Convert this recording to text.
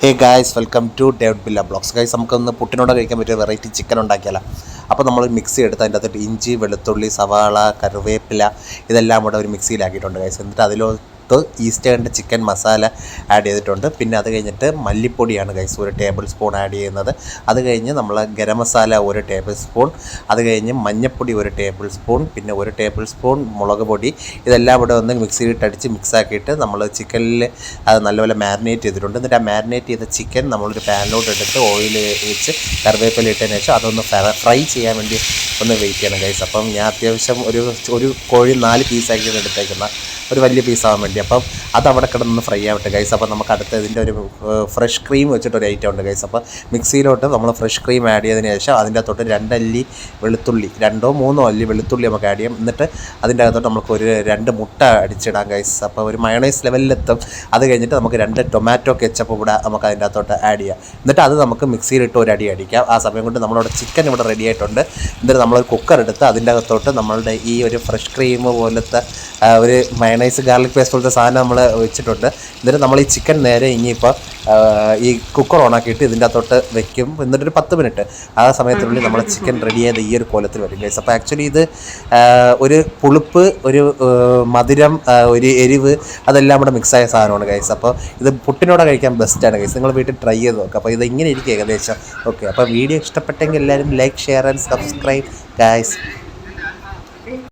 Hey guys, welcome to David Billa blogs. Guys, നമുക്കൊന്ന് പുട്ടിനോട് കഴിക്കാൻ പറ്റിയ വെറൈറ്റി ചിക്കൻ ഉണ്ടാക്കിയാലോ. അപ്പോൾ നമ്മൾ മിക്സി എടുത്ത് അതിൻ്റെ അകത്തോട്ട് ഇഞ്ചി, വെളുത്തുള്ളി, സവാള, കറിവേപ്പില ഇതെല്ലാം കൂടെ ഒരു മിക്സിയിലാക്കിയിട്ടുണ്ട് ഗൈസ്. എന്നിട്ട് അതിലോട്ട് ഈസ്റ്റേണിൻ്റെ ചിക്കൻ മസാല ആഡ് ചെയ്തിട്ടുണ്ട്. പിന്നെ അത് കഴിഞ്ഞിട്ട് മല്ലിപ്പൊടിയാണ് ഗൈസ് 1 ടേബിൾ സ്പൂൺ ആഡ് ചെയ്യുന്നത്. അത് കഴിഞ്ഞ് നമ്മൾ ഗരം മസാല 1 ടേബിൾ സ്പൂൺ, അത് കഴിഞ്ഞ് മഞ്ഞൾപ്പൊടി 1 ടേബിൾ സ്പൂൺ, പിന്നെ 1 ടേബിൾ സ്പൂൺ മുളക് പൊടി. ഇതെല്ലാം കൂടെ ഒന്ന് മിക്സിയിലിട്ടടിച്ച് മിക്സാക്കിയിട്ട് നമ്മൾ ചിക്കനിൽ അത് നല്ലപോലെ മാരിനേറ്റ് ചെയ്തിട്ടുണ്ട്. എന്നിട്ട് ആ മാരിനേറ്റ് ചെയ്ത ചിക്കൻ നമ്മളൊരു പാനിലോട്ട് എടുത്ത് ഓയിൽ വെച്ച് കറിവേപ്പില ഇട്ടതിന് ശേഷം അതൊന്ന് ഫ്രൈ ചെയ്യാൻ വേണ്ടി ഒന്ന് വെയിറ്റ് ചെയ്യണം ഗൈസ്. അപ്പം ഞാൻ അത്യാവശ്യം ഒരു കോഴി 4 പീസാക്കിയാണ് എടുത്തേക്കുന്ന, ഒരു വലിയ പീസാകാൻ വേണ്ടി. അപ്പം അത് അവിടെ കിടന്ന് ഫ്രൈ ആവട്ടെ ഗൈസ്. അപ്പോൾ നമുക്ക് അടുത്ത ഇതിൻ്റെ ഒരു ഫ്രഷ് ക്രീം വെച്ചിട്ടൊരു ഐറ്റം ഉണ്ട് ഗൈസ്. അപ്പോൾ മിക്സിയിലോട്ട് നമ്മൾ ഫ്രഷ് ക്രീം ആഡ് ചെയ്തതിന് ശേഷം അതിൻ്റെ അകത്തോട്ട് 2 അല്ലി വെളുത്തുള്ളി, 2 or 3 അല്ലി വെളുത്തുള്ളി നമുക്ക് ആഡ് ചെയ്യാം. എന്നിട്ട് അതിൻ്റെ അകത്തോട്ട് നമുക്ക് ഒരു 2 മുട്ട അടിച്ചിടാം ഗൈസ്. അപ്പോൾ ഒരു മയണൈസ് ലെവലിലെത്തും. അത് കഴിഞ്ഞിട്ട് നമുക്ക് 2 ടൊമാറ്റോ കെച്ചപ്പ് കൂടെ നമുക്ക് അതിൻ്റെ അകത്തോട്ട് ആഡ് ചെയ്യാം. എന്നിട്ട് അത് നമുക്ക് മിക്സിയിലിട്ട് ഒരു അടി അടിക്കാം. ആ സമയം കൊണ്ട് നമ്മളുടെ ചിക്കൻ ഇവിടെ റെഡി ആയിട്ടുണ്ട്. എന്നിട്ട് നമ്മളൊരു കുക്കർ എടുത്ത് അതിൻ്റെ അകത്തോട്ട് നമ്മളുടെ ഈ ഒരു ഫ്രഷ് ക്രീം പോലത്തെ ഒരു മയണൈസ് ഗാർലിക് പേസ്റ്റ് പോലത്തെ സാധനം നമ്മൾ വെച്ചിട്ടുണ്ട്. എന്നിട്ട് നമ്മൾ ഈ ചിക്കൻ നേരെ ഇനിയിപ്പോൾ ഈ കുക്കർ ഓണാക്കിയിട്ട് ഇതിൻ്റെ അകത്തോട്ട് വെക്കും. എന്നിട്ടൊരു 10 മിനിറ്റ് ആ സമയത്തിനുള്ളിൽ നമ്മൾ ചിക്കൻ റെഡി ചെയ്ത് ഈ ഒരു കോലത്തിൽ വരും ഗൈസ്. അപ്പോൾ ആക്ച്വലി ഇത് ഒരു പുളിപ്പ്, ഒരു മധുരം, ഒരു എരിവ് അതെല്ലാം കൂടെ മിക്സായ സാധനമാണ് ഗൈസ്. അപ്പോൾ ഇത് പുട്ടിനോടെ കഴിക്കാൻ ബെസ്റ്റാണ് ഗൈസ്. നിങ്ങൾ വീട്ടിൽ ട്രൈ ചെയ്ത് നോക്കുക. അപ്പോൾ ഇത് ഇങ്ങനെ ഇരിക്കും ഏകദേശം. ഓക്കെ, അപ്പോൾ വീഡിയോ ഇഷ്ടപ്പെട്ടെങ്കിൽ എല്ലാവരും like, share and subscribe guys.